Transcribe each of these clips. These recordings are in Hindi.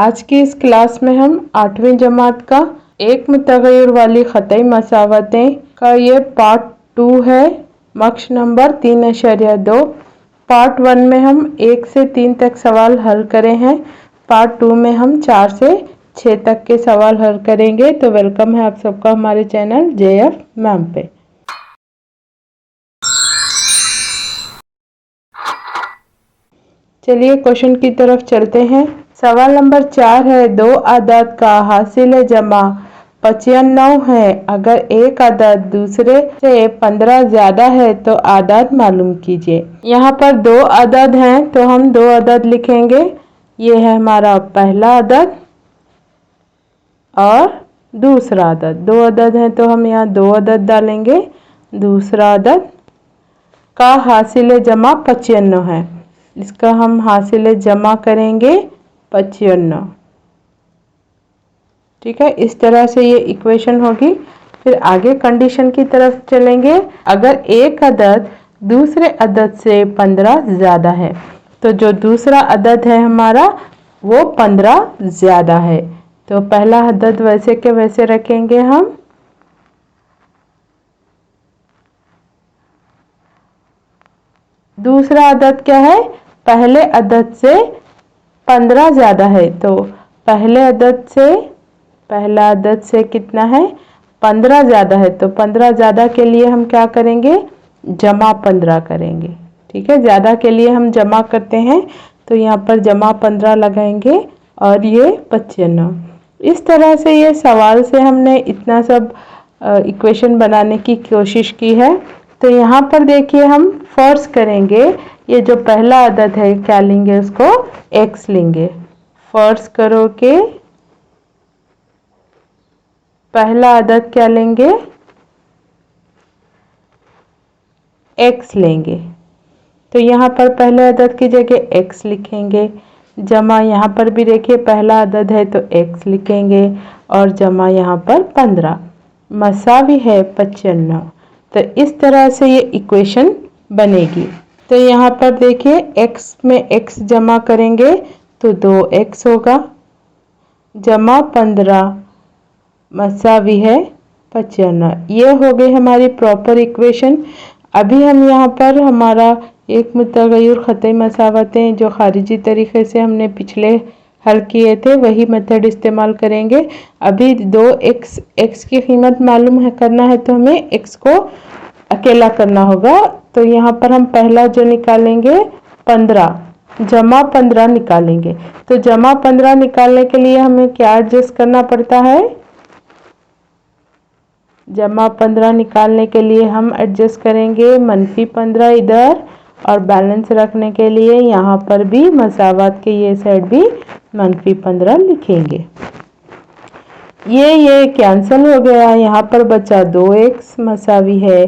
आज की इस क्लास में हम 8वीं जमात का एक मुतग़य्यर वाली ख़तई मसावतें का ये पार्ट 2 है। मक्श नंबर 3.2। पार्ट 1 में हम 1 से 3 तक सवाल हल करे हैं। पार्ट 2 में हम 4 से 6 तक के सवाल हल करेंगे। तो वेलकम है आप सबका हमारे चैनल JF मैम पे। चलिए क्वेश्चन की तरफ चलते हैं। सवाल नंबर 4 है, दो आदाद का हासिल जमा 95 है। अगर एक आदद दूसरे से 15 ज्यादा है तो आदाद मालूम कीजिए। यहाँ पर दो आदद हैं तो हम दो आदद लिखेंगे। ये है हमारा पहला आदद और दूसरा आदद। दो आदद हैं तो हम यहाँ दो आदद डालेंगे। दूसरा आदद का हासिल जमा 95 है, इसका हम हासिल जमा करेंगे 95। ठीक है, इस तरह से ये इक्वेशन होगी। फिर आगे कंडीशन की तरफ चलेंगे। अगर एक अदद दूसरे अदद से 15 ज़्यादा है तो जो दूसरा अदद है हमारा वो 15 ज़्यादा है। तो पहला अदद वैसे के वैसे रखेंगे हम। दूसरा अदद क्या है? पहले अदद से 15 ज़्यादा है। तो पहले अदद से, पहला अदद से कितना है? 15 ज़्यादा है। तो 15 ज़्यादा के लिए हम क्या करेंगे? जमा 15 करेंगे। ठीक है, ज़्यादा के लिए हम जमा करते हैं तो यहाँ पर जमा 15 लगाएंगे और ये 95। इस तरह से ये सवाल से हमने इतना सब इक्वेशन बनाने की कोशिश की है। तो यहाँ पर देखिए हम फर्ज करेंगे, ये जो पहला अदद है क्या लेंगे? उसको x लेंगे। फर्ज करो कि पहला अदद क्या लेंगे? x लेंगे। तो यहाँ पर पहले अदद की जगह x लिखेंगे। जमा यहाँ पर भी देखिए पहला अदद है तो x लिखेंगे और जमा यहाँ पर 15 मसावी है 95। तो इस तरह से ये इक्वेशन बनेगी। तो यहाँ पर देखिए x में x जमा करेंगे तो 2x होगा, जमा 15 मसावी है 95। ये हो गई हमारी प्रॉपर इक्वेशन। अभी हम यहाँ पर हमारा एक मुतग़य्यर ख़तई मसावतें जो ख़ारिजी तरीक़े से हमने पिछले हल किए थे वही मेथड इस्तेमाल करेंगे। अभी 2x की कीमत मालूम है करना है तो हमें x को अकेला करना होगा। तो यहाँ पर हम पहला जो निकालेंगे 15, जमा 15 निकालेंगे। तो जमा 15 निकालने के लिए हमें क्या एडजस्ट करना पड़ता है? जमा 15 निकालने के लिए हम एडजस्ट करेंगे -15 इधर और बैलेंस रखने के लिए यहाँ पर भी मसावत के ये साइड भी -15 लिखेंगे। ये कैंसिल हो गया। यहाँ पर बचा 2x मसावी है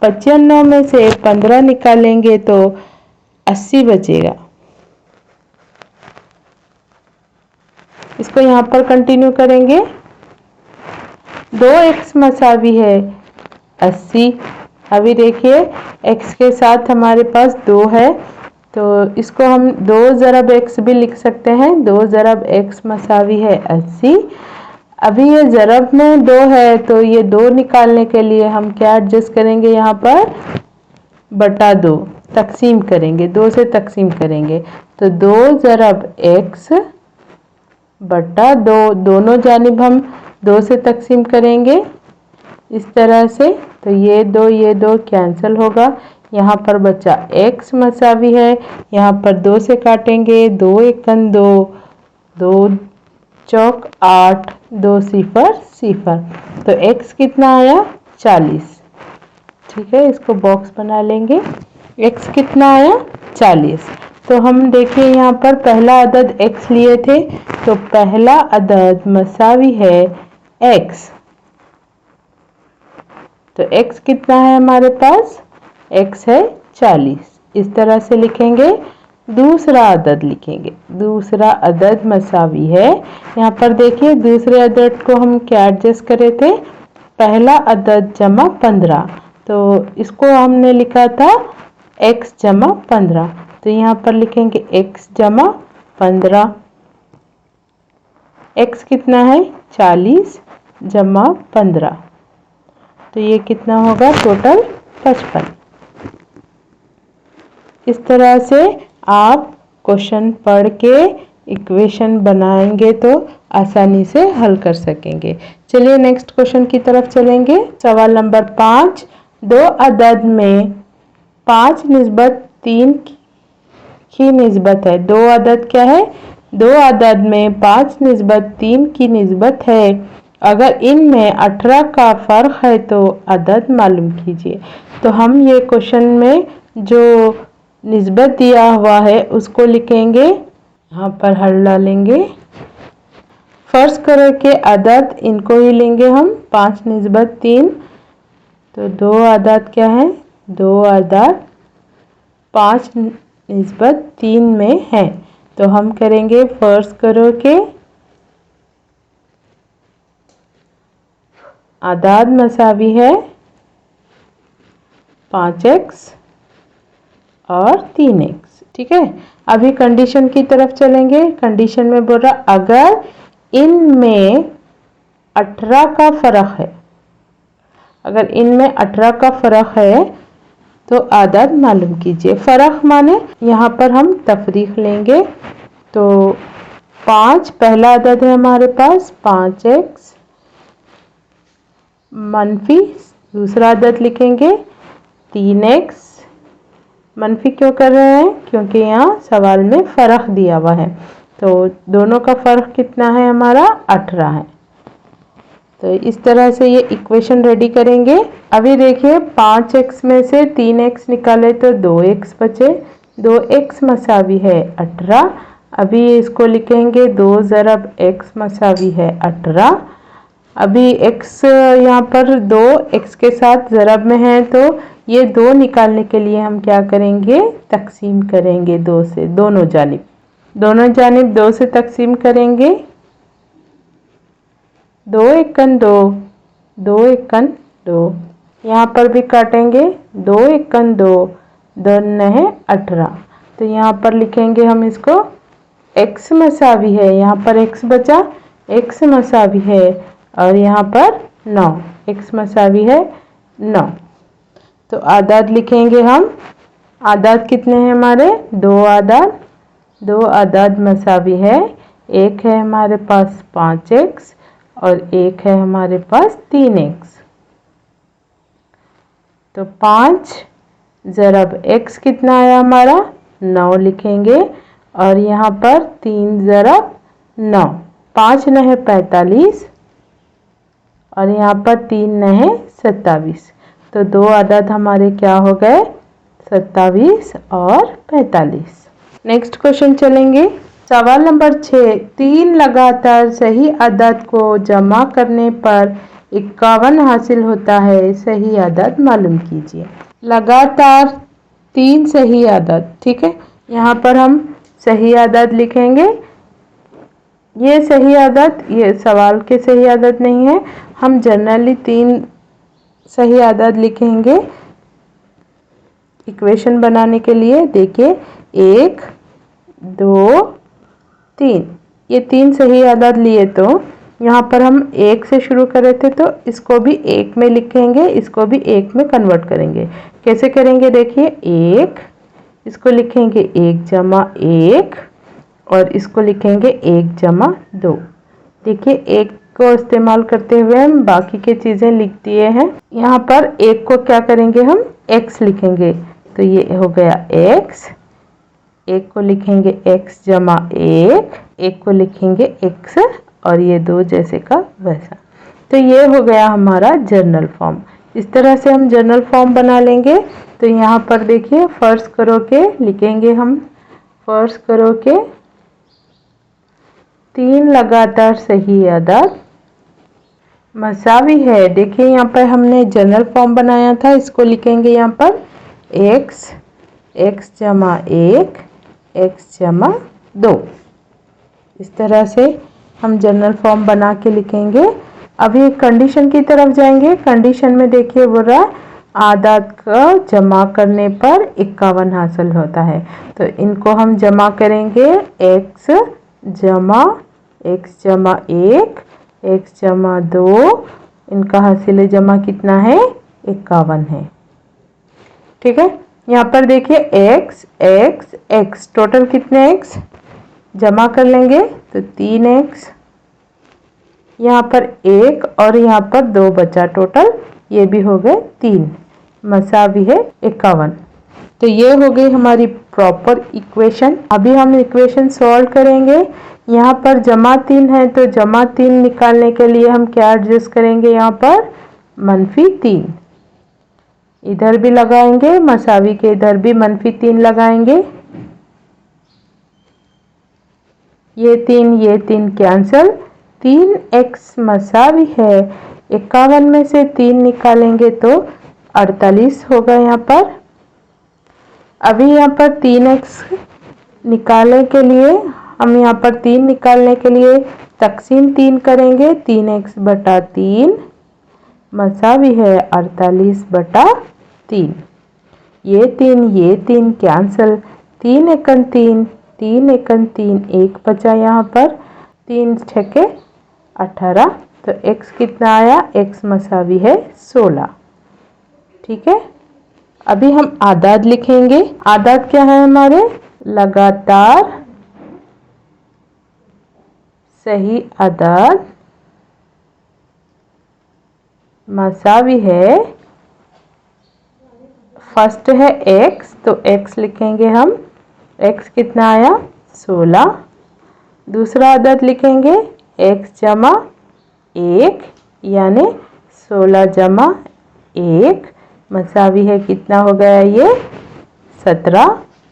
95 में से 15 निकालेंगे तो 80 बचेगा। इसको यहाँ पर कंटिन्यू करेंगे। 2x मसावी है 80। अभी देखिए x के साथ हमारे पास 2 है तो इसको हम 2 ज़रब x भी लिख सकते हैं। 2 ज़रब x मसावी है 80। अभी ये ज़रब में 2 है तो ये 2 निकालने के लिए हम क्या एडजस्ट करेंगे? यहाँ पर बटा 2 तकसीम करेंगे, 2 से तकसीम करेंगे। तो 2 ज़रब x बटा 2, दोनों जानिब हम 2 से तकसीम करेंगे इस तरह से। तो ये 2 कैंसिल होगा। यहाँ पर बचा x मसावी है, यहाँ पर 2 से काटेंगे। 2 एकन 2, 2 चौक 8, 2 सिफर सिफर। तो x कितना आया? 40। ठीक है, इसको बॉक्स बना लेंगे। x कितना आया? 40। तो हम देखिए यहाँ पर पहला अदद x लिए थे तो पहला अदद मसावी है x। तो x कितना है हमारे पास? x है 40। इस तरह से लिखेंगे। दूसरा अदद लिखेंगे। दूसरा अदद मसावी है, यहाँ पर देखिए दूसरे अदद को हम क्या एडजस्ट करे थे? पहला अदद जमा 15। तो इसको हमने लिखा था x जमा 15। तो यहाँ पर लिखेंगे x जमा 15। x कितना है 40 जमा 15, तो ये कितना होगा टोटल 55। इस तरह से आप क्वेश्चन पढ़ के इक्वेशन बनाएंगे तो आसानी से हल कर सकेंगे। चलिए नेक्स्ट क्वेश्चन की तरफ चलेंगे। सवाल नंबर 5, दो अदद में 5 निस्बत 3 की निस्बत है। दो अदद क्या है? दो अदद में 5 निस्बत 3 की निस्बत है। अगर इनमें 18 का फर्क है तो अदद मालूम कीजिए। तो हम ये क्वेश्चन में जो निस्बत दिया हुआ है उसको लिखेंगे, यहाँ पर हल डालेंगे। फर्ज करो कि अदद इनको ही लेंगे हम 5 निस्बत 3, तो दो अदद क्या है? दो अदद 5 निस्बत 3 में है। तो हम करेंगे फर्ज करो कि अदद मसावी है 5x और 3x। ठीक है, अभी कंडीशन की तरफ चलेंगे। कंडीशन में बोल रहा अगर इनमें 18 का फर्क है, अगर इनमें 18 का फर्क है तो अदद मालूम कीजिए। फर्क माने यहाँ पर हम तफरीक लेंगे। तो 5 पहला अदद है हमारे पास 5x, मनफी दूसरा अदद लिखेंगे 3x। मनफी क्यों कर रहे हैं? क्योंकि यहाँ सवाल में फ़र्क दिया हुआ है। तो दोनों का फ़र्क कितना है? हमारा 18 है। तो इस तरह से ये इक्वेशन रेडी करेंगे। अभी देखिए 5x में से 3x निकाले तो 2x बचे। 2x मसावी है 18। अभी इसको लिखेंगे 2 ज़रब x मसावी है 18। अभी x यहाँ पर 2 x के साथ ज़रब में है, तो ये 2 निकालने के लिए हम क्या करेंगे? तकसीम करेंगे 2 से, दोनों जानिब 2 से तकसीम करेंगे। 2 एकन 2, 2 एकन 2, यहाँ पर भी काटेंगे 2 एकन 2, 2 है 18। तो यहाँ पर लिखेंगे हम इसको x मसावी है, यहाँ पर x बचा, x मसावी है और यहाँ पर 9, x मसावी है 9। तो आदाद लिखेंगे हम। आदाद कितने हैं हमारे? दो आदाद मसावी है। एक है हमारे पास 5x और एक है हमारे पास 3x। तो 5 ज़रब x कितना आया हमारा? 9 लिखेंगे और यहाँ पर 3 ज़रब 9, 5 न है 45 और यहाँ पर 3 न है 27। तो दो अदद हमारे क्या हो गए? 27 और 45। नेक्स्ट क्वेश्चन चलेंगे। सवाल नंबर 6, 3 लगातार सही अदद को जमा करने पर 51 हासिल होता है। सही अदद मालूम कीजिए। लगातार 3 सही अदद, ठीक है, यहाँ पर हम सही अदद लिखेंगे। ये सही अदद, ये सवाल के सही अदद नहीं है, हम जनरली 3 सही अदद लिखेंगे इक्वेशन बनाने के लिए। देखिए 1 2 3, ये 3 सही अदद लिए। तो यहाँ पर हम 1 से शुरू कर रहे थे, तो इसको भी 1 में लिखेंगे, इसको भी 1 में कन्वर्ट करेंगे। कैसे करेंगे? देखिए 1, इसको लिखेंगे 1 जमा 1 और इसको लिखेंगे 1 जमा 2। देखिए 1 को इस्तेमाल करते हुए हम बाकी की चीज़ें लिख दिए हैं। यहाँ पर 1 को क्या करेंगे? हम x लिखेंगे। तो ये हो गया x, 1 को लिखेंगे x जमा 1, 1 को लिखेंगे x और ये 2 जैसे का वैसा। तो ये हो गया हमारा जनरल फॉर्म। इस तरह से हम जनरल फॉर्म बना लेंगे। तो यहाँ पर देखिए फर्ज करो के लिखेंगे हम, फर्ज करो के 3 लगातार सही अदद मसावी है। देखिए यहाँ पर हमने जनरल फॉर्म बनाया था, इसको लिखेंगे यहाँ पर x जमा 1, x जमा 2। इस तरह से हम जनरल फॉर्म बना के लिखेंगे। अभी कंडीशन की तरफ जाएंगे। कंडीशन में देखिए बोल रहा आदाद का जमा करने पर 51 हासिल होता है। तो इनको हम जमा करेंगे x जमा x जमा 1, x जमा 2, इनका हासिल जमा कितना है 51 है। ठीक है, यहाँ पर देखिए x x x टोटल कितने x जमा कर लेंगे तो 3x, यहाँ पर 1 और यहाँ पर 2 बचा, टोटल ये भी हो गए 3, मसावी है 51। तो ये हो गई हमारी प्रॉपर इक्वेशन। अभी हम इक्वेशन सॉल्व करेंगे। यहाँ पर जमा 3 है तो जमा 3 निकालने के लिए हम क्या एडजस्ट करेंगे, यहाँ पर -3 इधर भी लगाएंगे, मसावी के इधर भी -3 लगाएंगे। ये 3 कैंसिल, 3x मसावी है 51 में से 3 निकालेंगे तो 48 होगा यहाँ पर। अभी यहाँ पर 3x निकालने के लिए हम यहाँ पर 3 निकालने के लिए तकसीम 3 करेंगे। 3x बटा 3 मसावी है 48 बटा 3। ये 3 कैंसिल, 3 एकन 3, 3 एकन 3, 1 बचा यहाँ पर, 3 छके 18। तो x कितना आया, x मसावी है 16। ठीक है, अभी हम आदाद लिखेंगे। आदाद क्या है हमारे, लगातार सही आदाद मसावी है, फर्स्ट है x तो x लिखेंगे हम, x कितना आया 16। दूसरा आदद लिखेंगे x जमा 1 यानी 16 जमा 1 मसावी है कितना हो गया ये 17।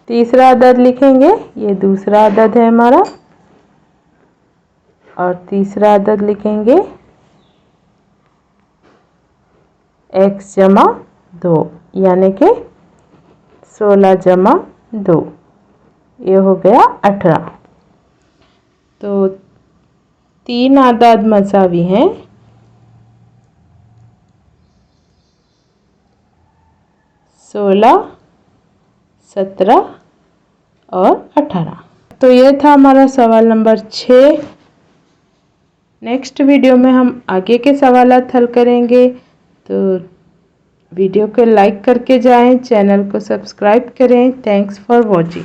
तीसरा अदद लिखेंगे, ये दूसरा अदद है हमारा, और तीसरा अदद लिखेंगे x जमा 2 यानी कि 16 जमा 2, ये हो गया 18। तो 3 आदाद मसावी हैं 16, 17 और 18। तो ये था हमारा सवाल नंबर 6। नेक्स्ट वीडियो में हम आगे के सवालात हल करेंगे। तो वीडियो को लाइक करके जाएं, चैनल को सब्सक्राइब करें। Thanks for watching.